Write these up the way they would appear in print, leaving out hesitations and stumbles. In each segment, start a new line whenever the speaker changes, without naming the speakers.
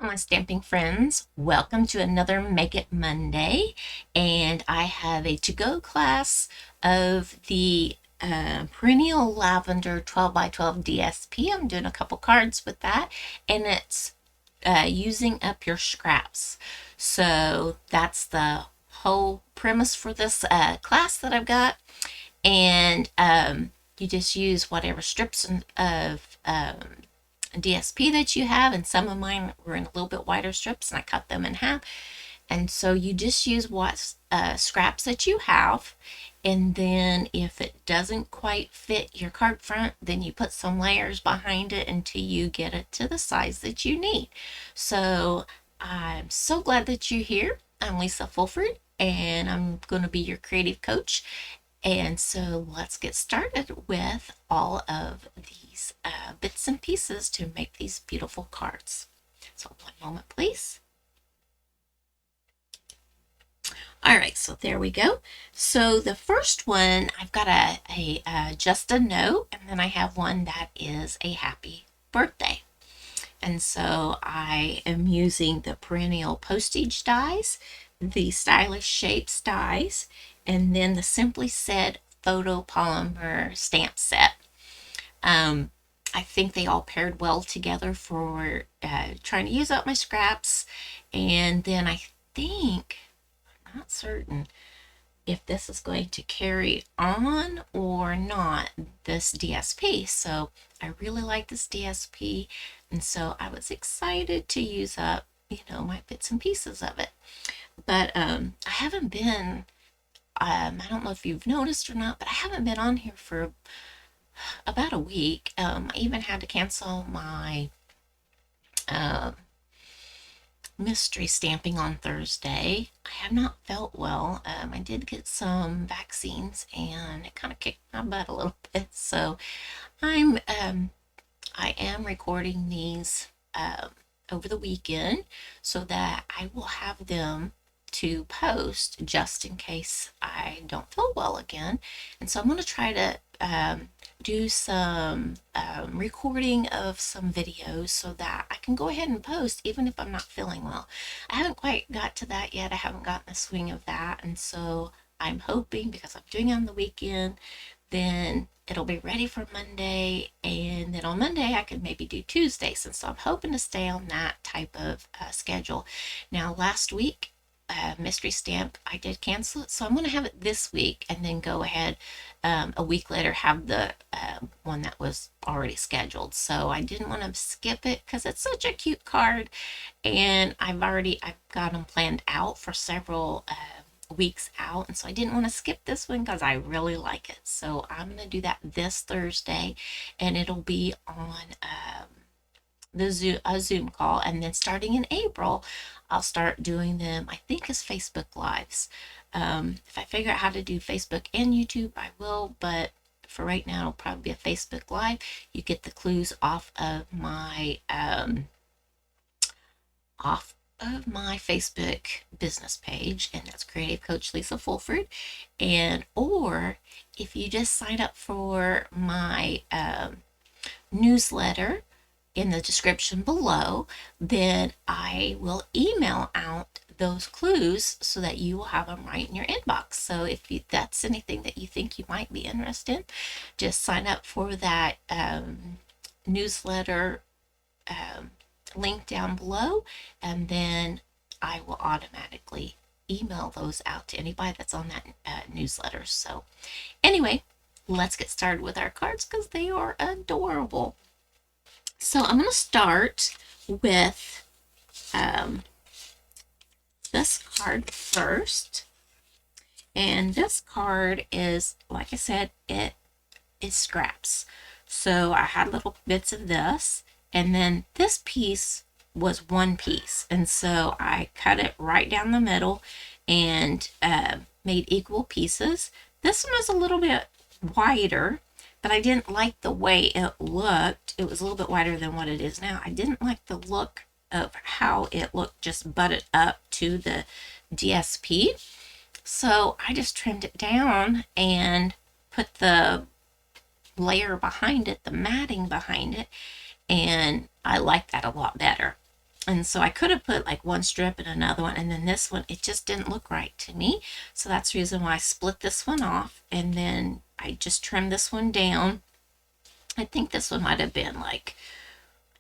my stamping friends. Welcome to another Make It Monday. And I have a to-go class of the Perennial Lavender 12 by 12 DSP. I'm doing a couple cards with that. And it's using up your scraps. So that's the whole premise for this class that I've got. And you just use whatever strips of DSP that you have, and some of mine were in a little bit wider strips and I cut them in half. And so you just use what scraps that you have, and then if it doesn't quite fit your card front, then you put some layers behind it until you get it to the size that you need. So I'm so glad that you're here. I'm Lisa Fulford, and I'm going to be your creative coach. And so let's get started with all of these bits and pieces to make these beautiful cards. So one moment, please. All right, so there we go. So the first one, I've got a just a note, and then I have one that is a happy birthday. And so I am using the Perennial postage dies, the Stylish Shapes dies, and then the Simply Said photopolymer stamp set. I think they all paired well together for trying to use up my scraps. And then I think, I'm not certain if this is going to carry on or not, this DSP. So I really like this DSP, and so I was excited to use up, my bits and pieces of it. But I haven't been, I don't know if you've noticed or not, but I haven't been on here for about a week. I even had to cancel my mystery stamping on Thursday. I have not felt well. I did get some vaccines and it kind of kicked my butt a little bit. So I am recording these over the weekend so that I will have them to post just in case I don't feel well again. And so I'm going to try to do some recording of some videos so that I can go ahead and post even if I'm not feeling well. I haven't quite got to that yet. I haven't gotten the swing of that, and so I'm hoping, because I'm doing it on the weekend, then it'll be ready for Monday, and then on Monday I could maybe do Tuesdays, and so I'm hoping to stay on that type of schedule. Now last week, mystery stamp, I did cancel it, so I'm going to have it this week and then go ahead a week later have the one that was already scheduled. So I didn't want to skip it because it's such a cute card, and I've got them planned out for several weeks out, and so I didn't want to skip this one because I really like it. So I'm going to do that this Thursday, and it'll be on a Zoom call, and then starting in April I'll start doing them, I think, as Facebook Lives. If I figure out how to do Facebook and YouTube, I will, but for right now it'll probably be a Facebook Live. You get the clues off of my Facebook business page, and that's Creative Coach Lisa Fulford. And or if you just sign up for my newsletter in the description below, then I will email out those clues so that you will have them right in your inbox. So if that's anything that you think you might be interested in, just sign up for that newsletter link down below, and then I will automatically email those out to anybody that's on that newsletter. So anyway, let's get started with our cards because they are adorable. So I'm going to start with this card first. And this card is, like I said, it is scraps. So I had little bits of this, and then this piece was one piece. And so I cut it right down the middle and made equal pieces. This one was a little bit wider, but I didn't like the way it looked. It was a little bit wider than what it is now. I didn't like the look of how it looked just butted up to the DSP. So I just trimmed it down and put the layer behind it, the matting behind it, and I like that a lot better. And so I could have put like one strip and another one, and then this one, it just didn't look right to me. So that's the reason why I split this one off, and then I just trimmed this one down. I think this one might have been like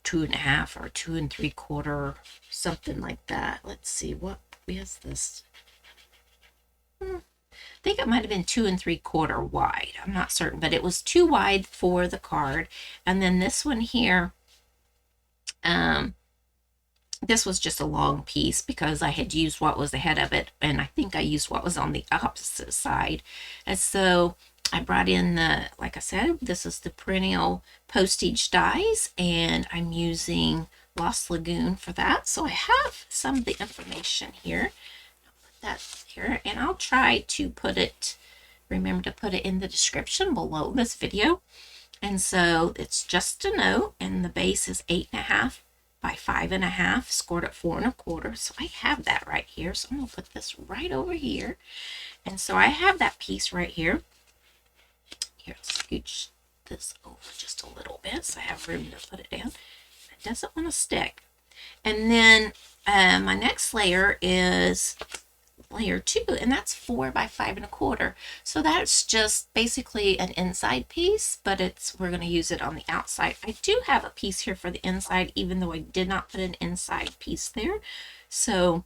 2.5 or 2 3/4, something like that. Let's see, what is this? I think it might have been 2 3/4 wide. I'm not certain, but it was too wide for the card. And then this one here, this was just a long piece because I had used what was ahead of it, and I think I used what was on the opposite side. And so I brought in the, like I said, this is the Perennial postage dies, and I'm using Lost Lagoon for that. So I have some of the information here. I'll put that here, and I'll try to put it, remember to put it in the description below this video. And so it's just a note, and the base is 8.5 by 5.5, scored at 4 1/4. So I have that right here. So I'm gonna put this right over here. And so I have that piece right here. Here, let's scooch this over just a little bit so I have room to put it down. It doesn't want to stick. And then my next layer is layer 2, and that's 4 by 5 1/4. So that's just basically an inside piece, but we're going to use it on the outside. I do have a piece here for the inside, even though I did not put an inside piece there. So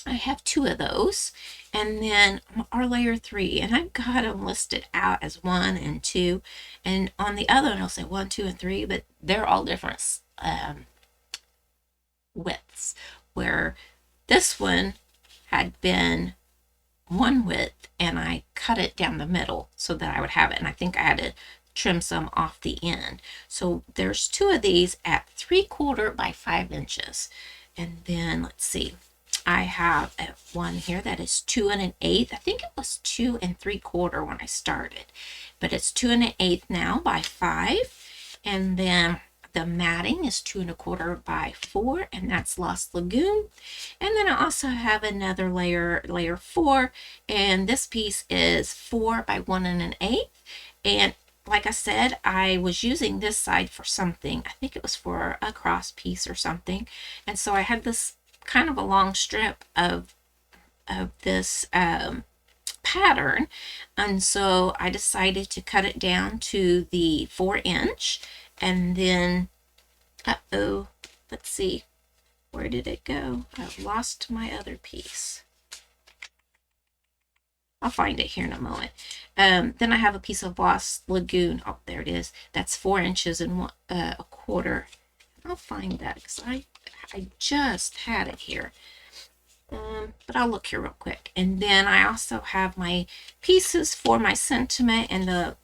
I have 2 of those, and then our layer 3, and I've got them listed out as 1 and 2, and on the other one I'll say 1, 2, and 3, but they're all different widths, where this one had been 1 width, and I cut it down the middle so that I would have it, and I think I had to trim some off the end. So there's 2 of these at 3/4 by 5 inches. And then let's see, I have one here that is 2 1/8. I think it was 2 3/4 when I started, but it's 2 1/8 now by 5. And then the matting is 2 1/4 by 4, and that's Lost Lagoon. And then I also have another layer 4, and this piece is 4 by 1 1/8. And like I said, I was using this side for something. I think it was for a cross piece or something. And so I had this kind of a long strip of this pattern, and so I decided to cut it down to the 4-inch. And then, let's see, where did it go? I've lost my other piece. I'll find it here in a moment. Then I have a piece of Lost Lagoon. Oh, there it is. That's 4 inches and 1/4. I'll find that because I just had it here. But I'll look here real quick. And then I also have my pieces for my sentiment and the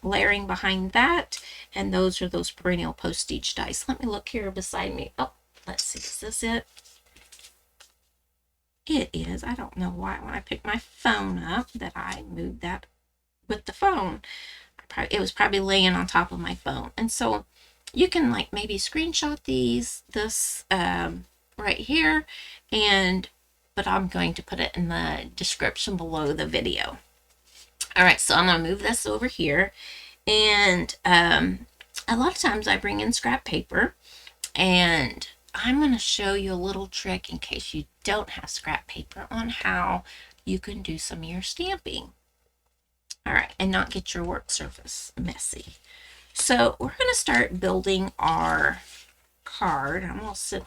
layering behind that, and those are those Perennial postage dice. Let me look here beside me. Oh, let's see, is this it? It is. I don't know why when I picked my phone up that I moved that with the phone. It was probably laying on top of my phone. And so you can like maybe screenshot this right here, but I'm going to put it in the description below the video. All right, so I'm going to move this over here, and a lot of times I bring in scrap paper, and I'm going to show you a little trick in case you don't have scrap paper on how you can do some of your stamping. All right, and not get your work surface messy. So we're going to start building our card. I'm going to sit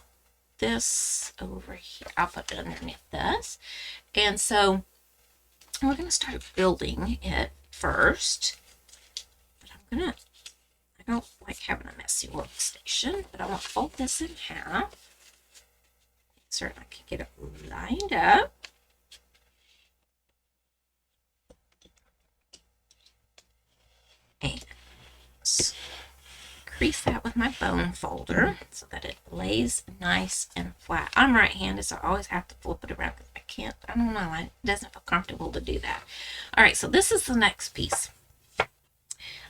this over here. I'll put it underneath this. And so we're going to start building it first. But I don't like having a messy workstation, but I'm going to fold this in half. So I can get it lined up. And crease that with my bone folder so that it lays nice and flat. I'm right-handed, so I always have to flip it around because I don't know, it doesn't feel comfortable to do that. All right, so this is the next piece.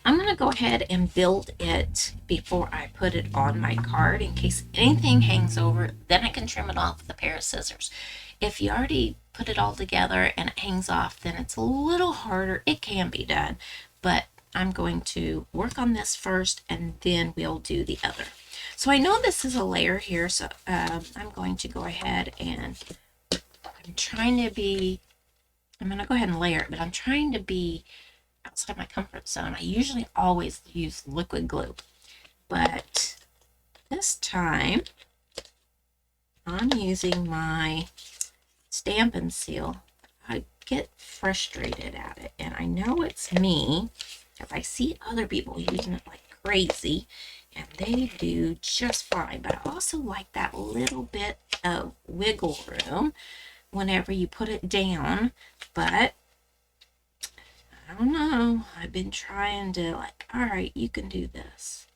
I'm going to go ahead and build it before I put it on my card in case anything hangs over. Then I can trim it off with a pair of scissors. If you already put it all together and it hangs off, then it's a little harder. It can be done, but I'm going to work on this first and then we'll do the other. So I know this is a layer here, so I'm going to go ahead and I'm going to go ahead and layer it, but I'm trying to be outside my comfort zone. I usually always use liquid glue, but this time I'm using my Stampin' seal. I get frustrated at it, and I know it's me because I see other people using it like crazy, and they do just fine. But I also like that little bit of wiggle room whenever you put it down. But I don't know. I've been trying to, like, all right, you can do this.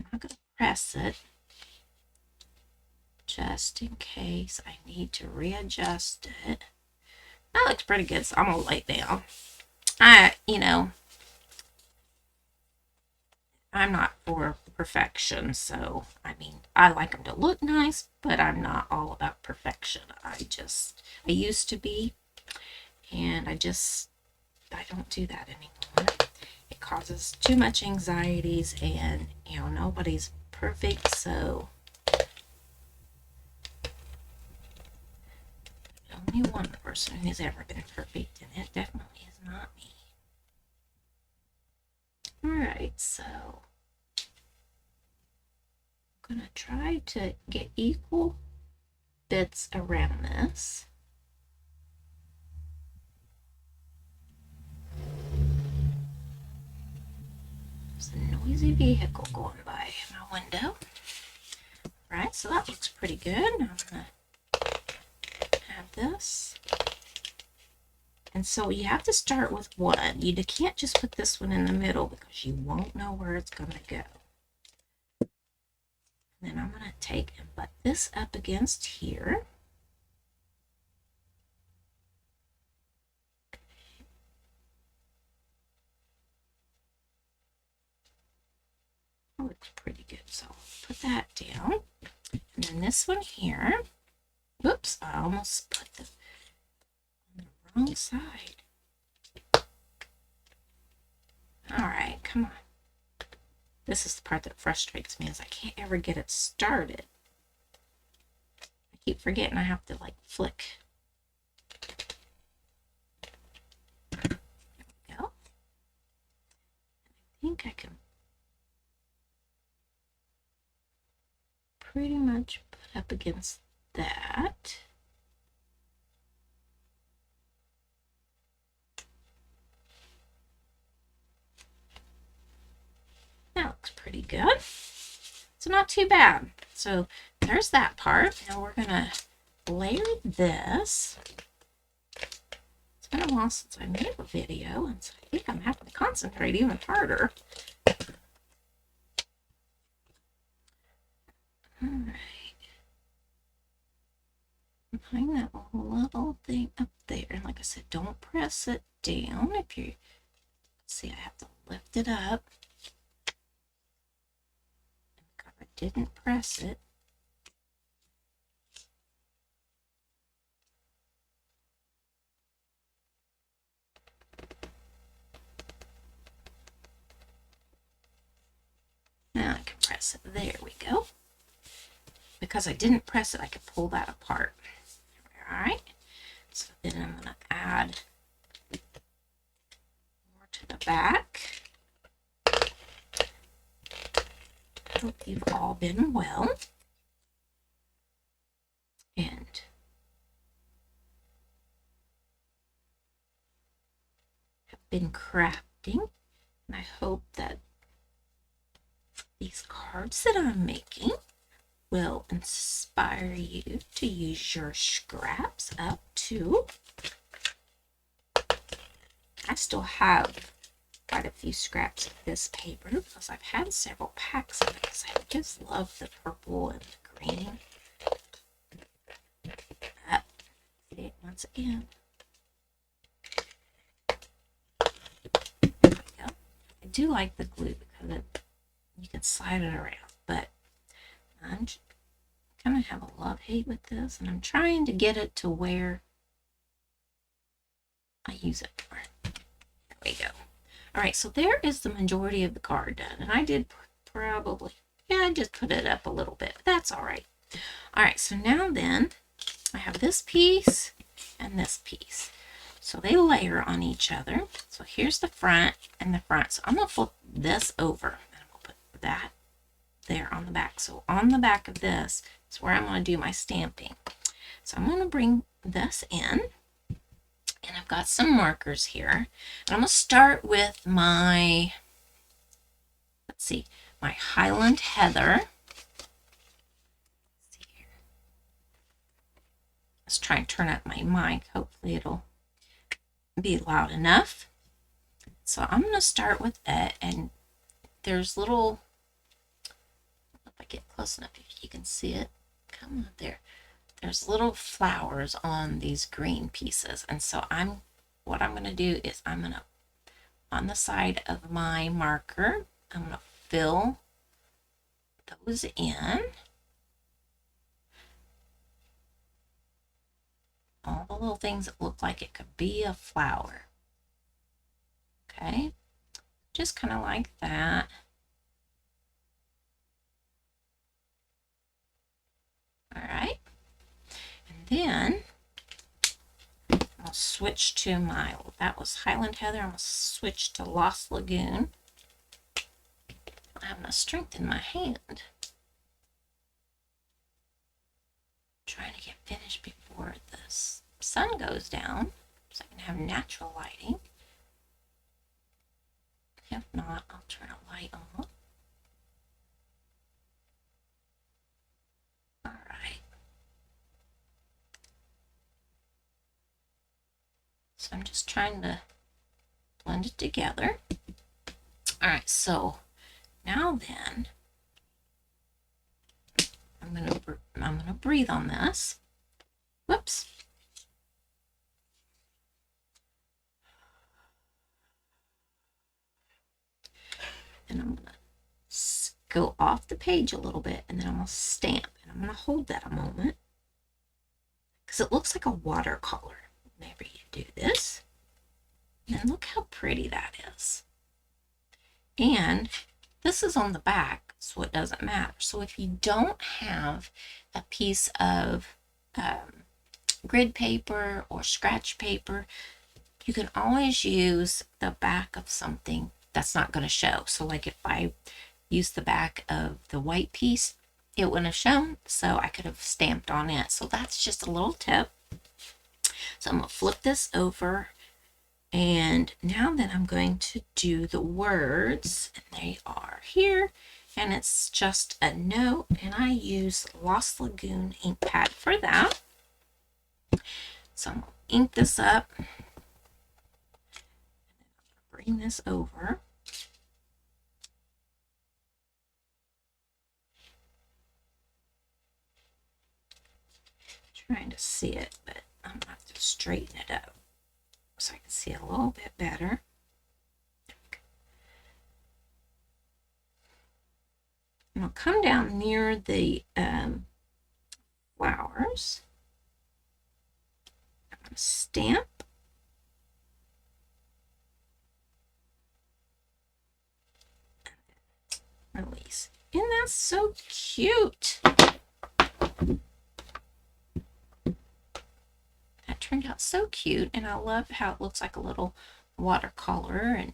I'm not going to press it just in case I need to readjust it. That looks pretty good, so I'm going to lay it down. I'm not for perfection, so, I mean, I like them to look nice, but I'm not all about perfection. I used to be, and I don't do that anymore. It causes too much anxieties, and, nobody's perfect, so only one person who's ever been perfect, and it definitely is not me. Alright, so I'm going to try to get equal bits around this. There's a noisy vehicle going by my window. Right, so that looks pretty good. I'm going to have this. And so you have to start with one. You can't just put this one in the middle because you won't know where it's going to go. And then I'm going to take and butt this up against here. That looks pretty good. So put that down. And then this one here. Whoops, I almost put the on the wrong side. Alright, come on. This is the part that frustrates me, is I can't ever get it started. I keep forgetting I have to, like, flick. There we go. I think I can pretty much put up against that. That looks pretty good. So not too bad. So there's that part. Now we're gonna layer this. It's been a while since I made a video, and so I think I'm having to concentrate even harder. Alright. Hang that little thing up there. And like I said, don't press it down. If you see, I have to lift it up. If I didn't press it, now I can press it. There we go. Because I didn't press it, I could pull that apart. Alright, so then I'm going to add more to the back. I hope you've all been well. And have been crafting. And I hope that these cards that I'm making will inspire you to use your scraps up too. I still have quite a few scraps of this paper because I've had several packs of it because I just love the purple and the green. See it once again. There we go. I do like the glue because you can slide it around, but I'm kind of have a love-hate with this, and I'm trying to get it to where I use it for. There we go. All right, so there is the majority of the card done. And I did probably, yeah, I just put it up a little bit, but that's all right. All right, so now then I have this piece and this piece. So they layer on each other. So here's the front and the front. So I'm going to flip this over and I'm going to put that there on the back. So on the back of this is where I'm going to do my stamping. So I'm going to bring this in, and I've got some markers here. And I'm going to start with my, let's see, my Highland Heather. Let's see here. Let's try and turn up my mic. Hopefully it'll be loud enough. So I'm going to start with it, and there's little, if I get close enough, if you can see it, come up there. There's little flowers on these green pieces, and so what I'm going to do is I'm going to, on the side of my marker, I'm going to fill those in. All the little things that look like it could be a flower. Okay, just kind of like that. All right, and then I'll switch to my, that was Highland Heather, I'm going to switch to Lost Lagoon. I'm going to strengthen my hand. Trying to get finished before the sun goes down so I can have natural lighting. If not, I'll turn a light on. All right. So I'm just trying to blend it together. All right, so now then, I'm gonna breathe on this. Whoops. And I'm gonna go off the page a little bit, and then I'm gonna stamp, and I'm gonna hold that a moment because it looks like a watercolor whenever you do this. And look how pretty that is. And this is on the back, so it doesn't matter. So if you don't have a piece of grid paper or scratch paper, you can always use the back of something that's not going to show. So like if I use the back of the white piece, it wouldn't have shown, so I could have stamped on it. So that's just a little tip. So I'm going to flip this over, and now then I'm going to do the words, and they are here, and it's just a note, and I use Lost Lagoon ink pad for that. So I'm going to ink this up, bring this over. Trying to see it, but I'm going to have to straighten it up so I can see a little bit better. And I'll come down near the flowers. I'm going to stamp. Release. And that's so cute. That turned out so cute, and I love how it looks like a little watercolor. And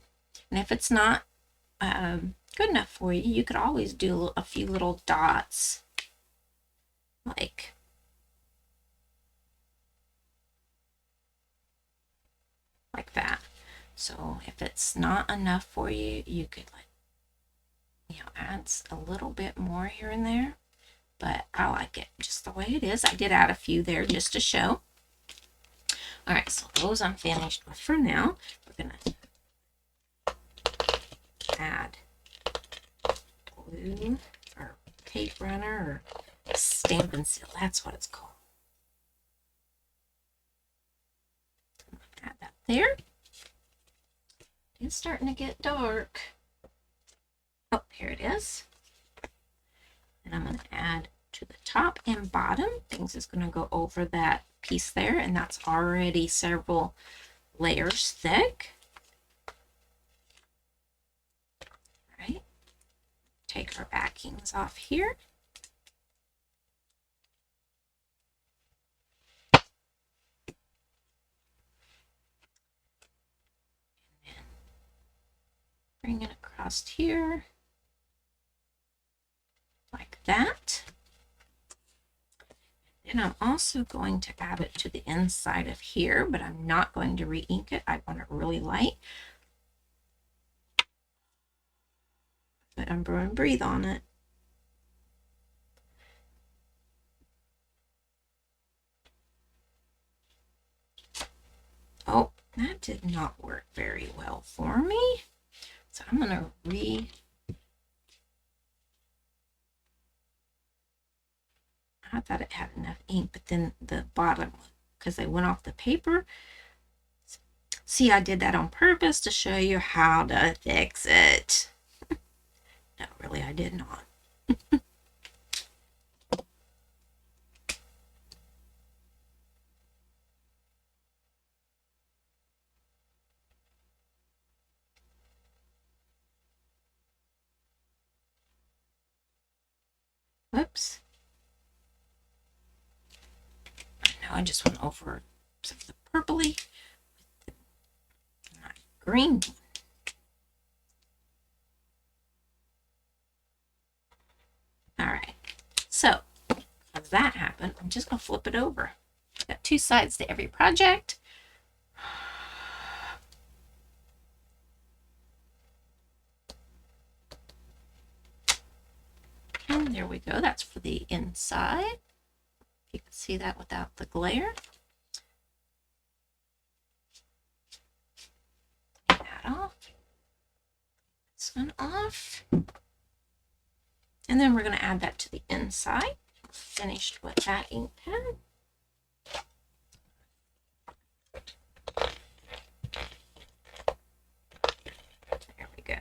if it's not good enough for you, you could always do a few little dots like that. So if it's not enough for you, you could add a little bit more here and there, but I like it just the way it is. I did add a few there just to show. All right, so those I'm finished with for now. We're gonna add glue or tape runner or Stampin' Seal. That's what it's called. I'm gonna add that there. It's starting to get dark. Oh, here it is. And I'm going to add to the top and bottom. Things is going to go over that piece there, and that's already several layers thick. Right. Take our backings off here. And then bring it across here like that. And I'm also going to add it to the inside of here, but I'm not going to re-ink it. I want it really light. Put Umber and Breathe on it. Oh, that did not work very well for me. So I'm going to I thought it had enough ink, but then the bottom, because they went off the paper. See, I did that on purpose to show you how to fix it. No, really, I did not. Whoops. Now I just went over some of the purpley with the green. All right. So, as that happened, I'm just going to flip it over. Got two sides to every project. And there we go. That's for the inside. You can see that without the glare. Take that off. This one off. And then we're going to add that to the inside. Finished with that ink pen. There we go.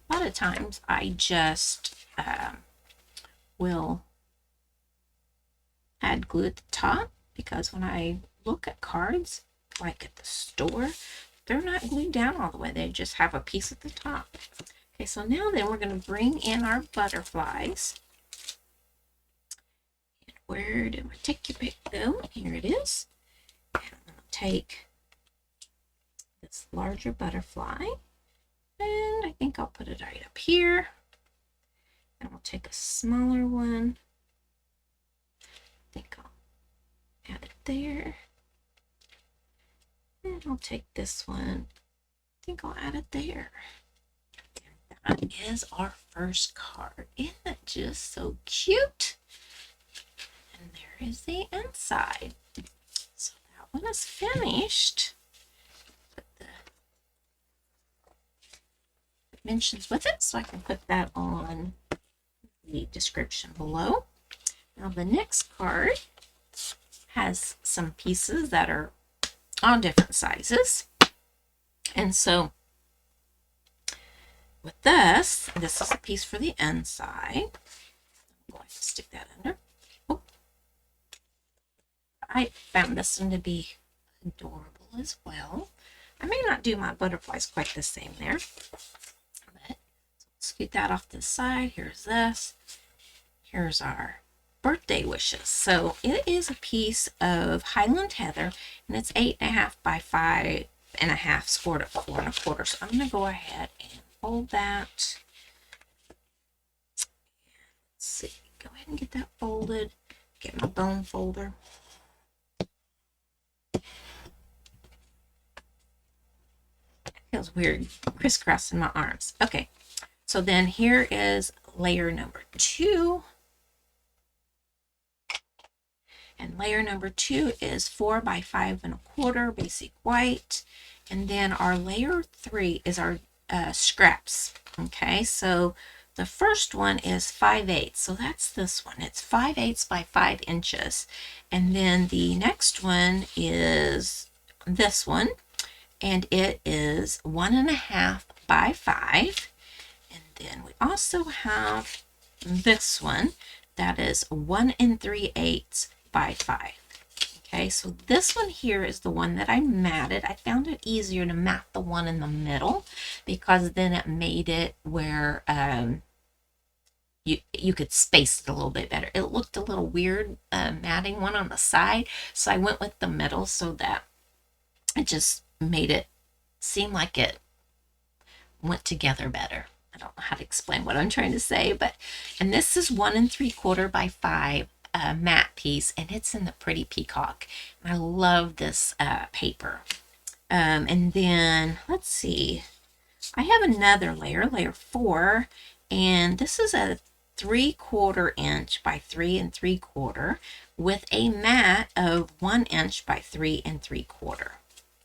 A lot of times I just will add glue at the top, because when I look at cards, like at the store, they're not glued down all the way. They just have a piece at the top. Okay, so now then we're going to bring in our butterflies. And where did my Take Your Pick go? Here it is. And I'm going to take this larger butterfly, and I think I'll put it right up here. And we'll take a smaller one. I think I'll add it there. And I'll take this one. I think I'll add it there. And that is our first card. Isn't that just so cute? And there is the inside. So that one is finished. Put the dimensions with it so I can put that on the description below. Now the next card has some pieces that are on different sizes. And so with this is a piece for the inside. I'm going to stick that under. Oh. I found this one to be adorable as well. I may not do my butterflies quite the same there, but scoot that off to the side. Here's this. Here's our birthday wishes. So it is a piece of Highland Heather, and it's 8.5 by 5.5 scored at 4 1/4. So I'm going to go ahead and fold that. Let's see. Go ahead and get that folded. Get my bone folder. Feels weird crisscrossing my arms. Okay, so then here is layer number 2. And layer number 2 is 4 by 5 1/4 basic white. And then our layer 3 is our scraps. Okay, so the first one is 5/8. So that's this one. It's 5/8 by 5 inches. And then the next one is this one. And it is 1.5 by 5. And then we also have this one that is 1 3/8 by 5. Okay, so this one here is the one that I matted. I found it easier to mat the one in the middle because then it made it where you could space it a little bit better. It looked a little weird matting one on the side, so I went with the middle so that it just made it seem like it went together better. I don't know how to explain what I'm trying to say, but and this is 1 3/4 by 5 matte piece, and it's in the Pretty Peacock. I love this paper. And then let's see, I have another layer, layer 4, and this is a 3/4 inch by 3 3/4 with a mat of 1 inch by 3 3/4.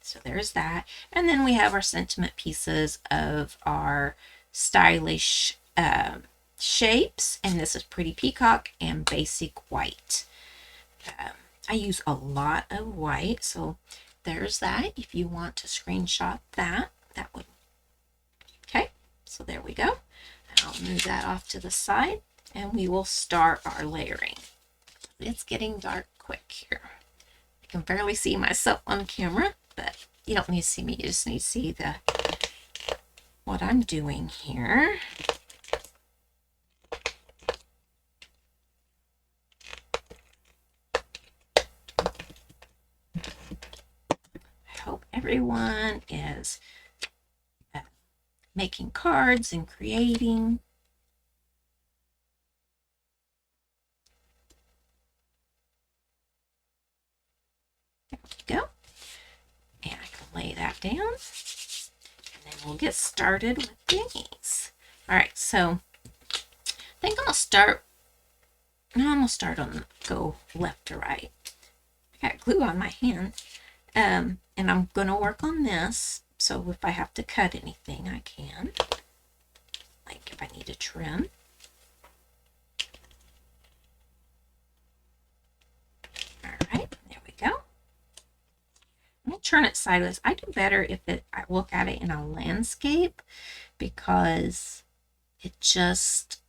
So there's that. And then we have our sentiment pieces of our stylish shapes. And this is Pretty Peacock and Basic White. I use a lot of white. So there's that. If you want to screenshot that, that would. Okay. So there we go. I'll move that off to the side and we will start our layering. It's getting dark quick here. I can barely see myself on camera, but you don't need to see me. You just need to see what I'm doing here. I hope everyone is making cards and creating. There we go. And I can lay that down. And then we'll get started with these. All right, so I think I'm going to start. No, I'm going to start on go left to right. I got glue on my hand. And I'm going to work on this. So if I have to cut anything, I can. Like if I need to trim. All right, there we go. I'm going to turn it sideways. I do better if I look at it in a landscape because it just,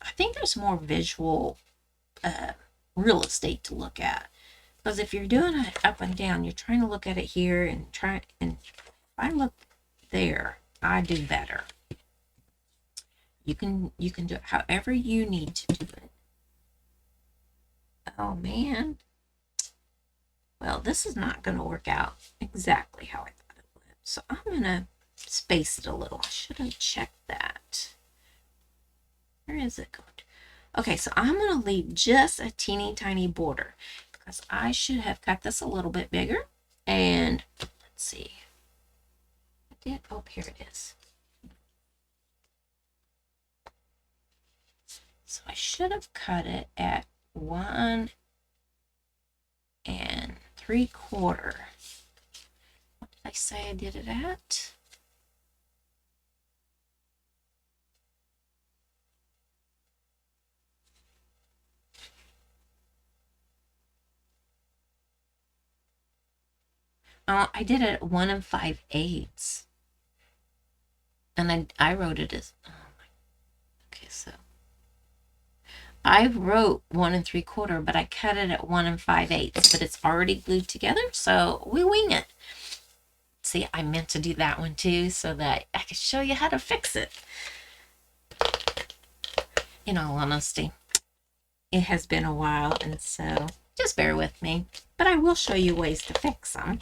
I think there's more visual real estate to look at. Because if you're doing it up and down, you're trying to look at it here and if I look there, I do better. You can do it however you need to do it. Oh man. Well, this is not going to work out exactly how I thought it would. So I'm going to space it a little. I should have checked that. Where is it going? Okay, so I'm going to leave just a teeny tiny border because I should have cut this a little bit bigger. And let's see. I did. Oh, here it is. So I should have cut it at 1 3/4. What did I say I did it at? I did it at 1 5/8. And I wrote it as, oh my, okay, so I wrote 1 3/4, but I cut it at 1 5/8, but it's already glued together, so we wing it. See, I meant to do that one too, so that I could show you how to fix it. In all honesty, it has been a while, and so just bear with me. But I will show you ways to fix them.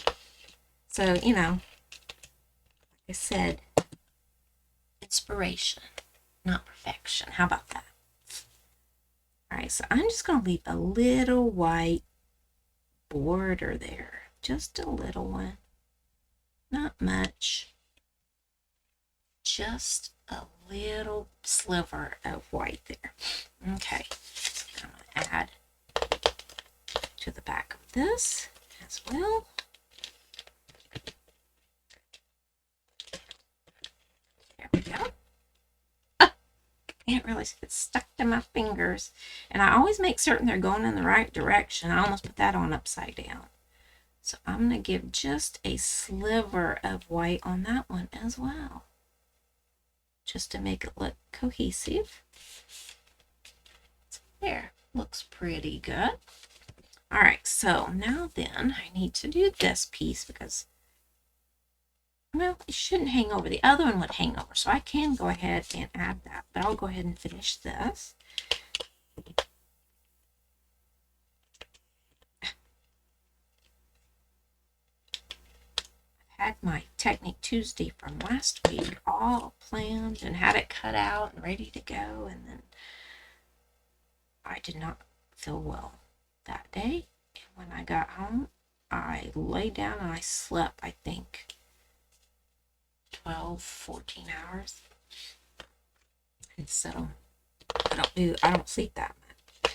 So, you know, like I said, inspiration, not perfection. How about that? All right, so I'm just going to leave a little white border there. Just a little one. Not much. Just a little sliver of white there. Okay, so I'm going to add to the back of this as well. There we go. I didn't realize it stuck to my fingers. And I always make certain they're going in the right direction. I almost put that on upside down. So I'm going to give just a sliver of white on that one as well. Just to make it look cohesive. So there, looks pretty good. All right, so now then I need to do this piece because, well, it shouldn't hang over. The other one would hang over, so I can go ahead and add that, but I'll go ahead and finish this. Had my Technique Tuesday from last week all planned and had it cut out and ready to go, and then I did not feel well that day. And when I got home, I lay down and I slept, I think, 12, 14 hours. And so I don't sleep that much.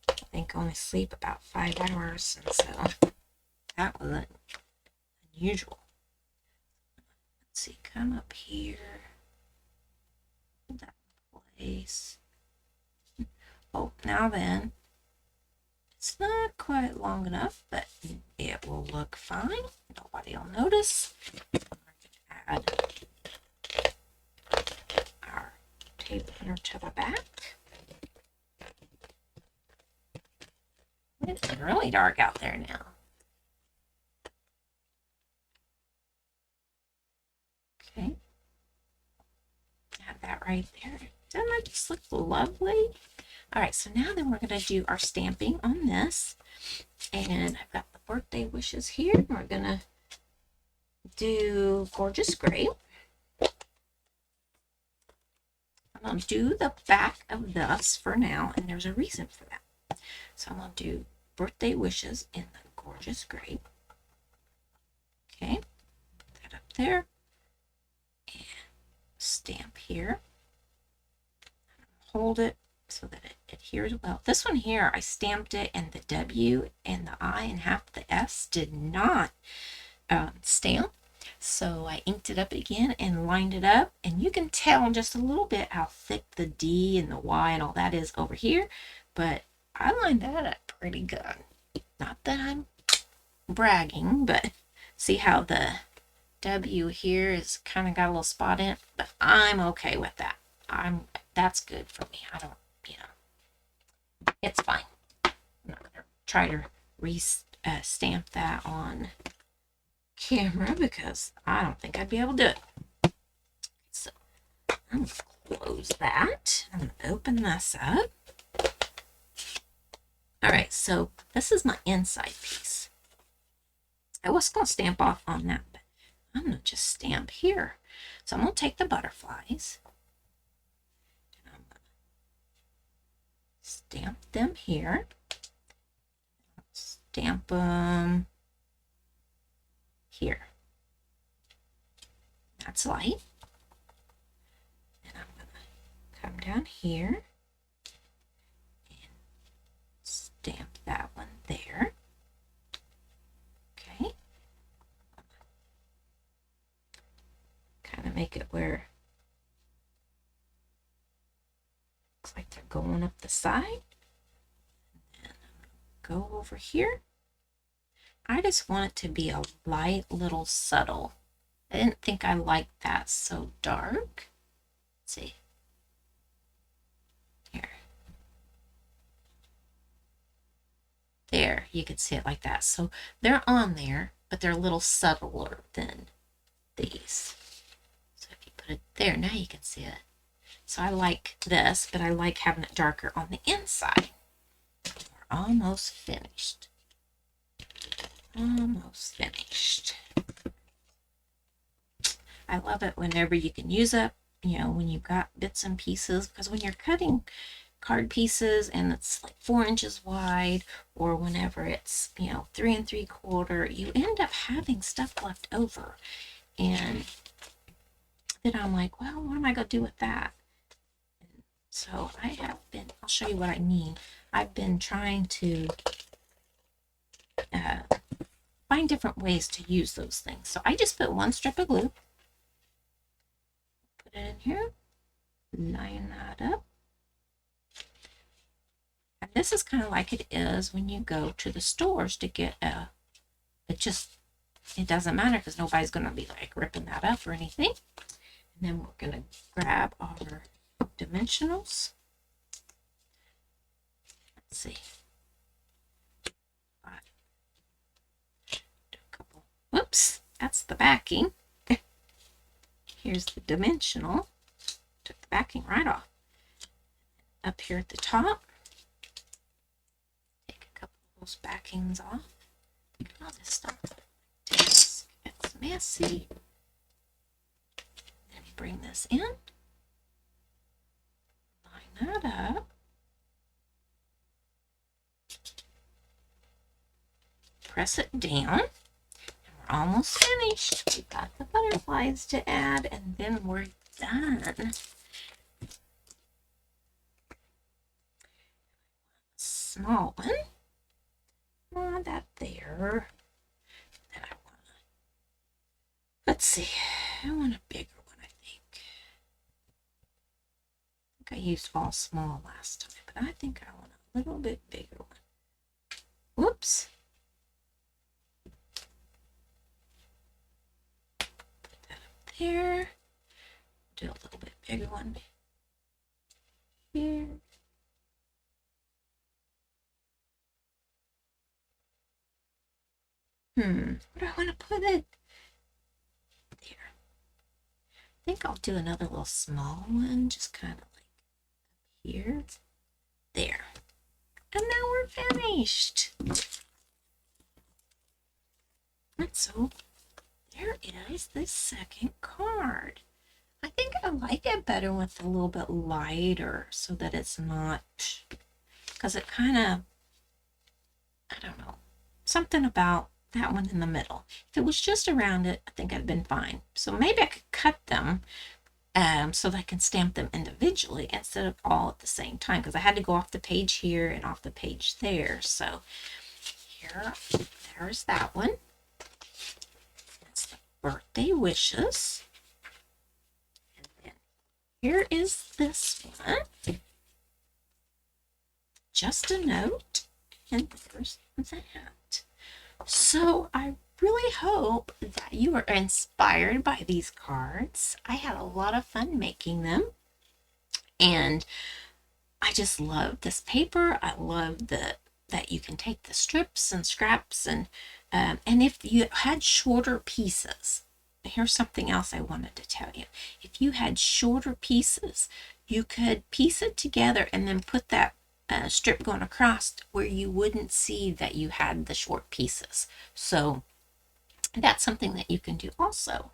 I think I only sleep about 5 hours, and so that was unusual. Let's see, come up here, hold that in place. Oh, now then, it's not quite long enough, but it will look fine. Nobody will notice. I'm going to add our tape runner to the back. It's really dark out there now. Okay. Add that right there. Doesn't that just look lovely? All right, so now then we're going to do our stamping on this. And I've got the birthday wishes here. We're going to do Gorgeous Gray. I'm going to do the back of this for now, and there's a reason for that. So I'm going to do Birthday Wishes in the Gorgeous Gray. Okay, put that up there. And stamp here. Hold it so that it adheres well. This one here, I stamped it, and the W and the I and half the S did not stamp. So I inked it up again and lined it up, and you can tell just a little bit how thick the D and the Y and all that is over here, but I lined that up pretty good. Not that I'm bragging, but see how the W here is kind of got a little spot in it, but I'm okay with that. That's good for me. I don't, it's fine. I'm not gonna try to stamp that on camera because I don't think I'd be able to do it. So I'm gonna close that. I'm gonna open this up. All right, so this is my inside piece. I was gonna stamp off on that, but I'm gonna just stamp here. So I'm gonna take the butterflies and I'm gonna stamp them here. Stamp them here. That's light. And I'm gonna come down here and stamp that one there. Okay. Kind of make it where looks like they're going up the side. And then I'm gonna go over here. I just want it to be a light little subtle. I didn't think I liked that so dark. Let's see. Here. There, you can see it like that. So they're on there, but they're a little subtler than these. So if you put it there, now you can see it. So I like this, but I like having it darker on the inside. We're almost finished. Almost finished. I love it whenever you can use up, when you've got bits and pieces, because when you're cutting card pieces and it's like 4 inches wide, or whenever it's 3 3/4, you end up having stuff left over. And then I'm like, well, what am I going to do with that? And so I'll show you what I mean. I've been trying to find different ways to use those things. So I just put one strip of glue, put it in here, line that up. And this is kind of like it is when you go to the stores to get it doesn't matter because nobody's going to be like ripping that up or anything. And then we're going to grab our dimensionals. Let's see. Oops, that's the backing. Here's the dimensional. Took the backing right off. Up here at the top, take a couple of those backings off. All this stuff. It's messy. Then bring this in. Line that up. Press it down. We're almost finished. We've got the butterflies to add, and then we're done. Small one. That there. And I want to, let's see, I want a bigger one, I think. I used all small last time, but I think I want a little bit bigger one. Whoops. Put that up there. Do a little bit bigger one here. Where do I want to put it? There. I think I'll do another little small one, just kind of like here. There. And now we're finished. And so there is the second card. I think I like it better with a little bit lighter so that it's not, because it kind of, I don't know, something about that one in the middle. If it was just around it, I think I'd been fine. So maybe I could cut them so that I can stamp them individually instead of all at the same time, because I had to go off the page here and off the page there. So there's that one. That's the birthday wishes. And then here is this one. Just a note. And there's that. So I really hope that you are inspired by these cards. I had a lot of fun making them, and I just love this paper. I love that you can take the strips and scraps, and if you had shorter pieces, here's something else I wanted to tell you. If you had shorter pieces, you could piece it together and then put that strip going across where you wouldn't see that you had the short pieces. So that's something that you can do also.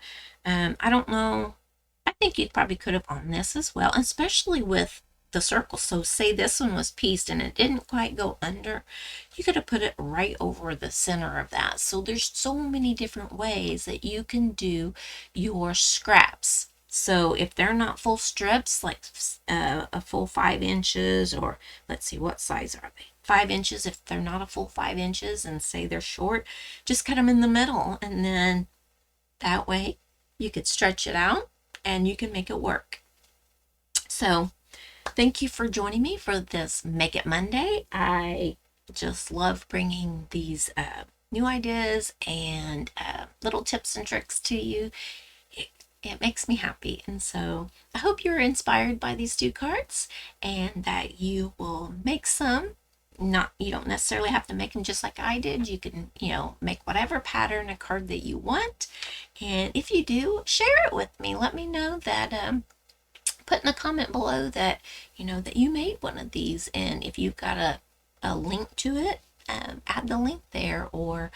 I don't know. I think you probably could have on this as well, especially with the circle. So say this one was pieced and it didn't quite go under, you could have put it right over the center of that. So there's so many different ways that you can do your scraps. So if they're not full strips, like a full 5 inches, or let's see, what size are they? 5 inches. If they're not a full 5 inches and say they're short, just cut them in the middle, and then that way you could stretch it out and you can make it work. So thank you for joining me for this Make It Monday. I just love bringing these new ideas and little tips and tricks to you. It makes me happy, and so I hope you're inspired by these 2 cards and that you will make some. You don't necessarily have to make them just like I did. You can, make whatever pattern a card that you want, and if you do, share it with me. Let me know that put in a comment below that that you made one of these, and if you've got a link to it, add the link there, or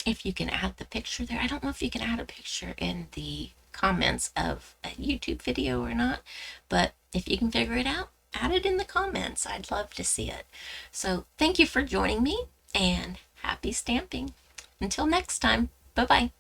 if you can add the picture there. I don't know if you can add a picture in the comments of a YouTube video or not, but if you can figure it out, add it in the comments. I'd love to see it. So thank you for joining me, and happy stamping. Until next time, bye-bye.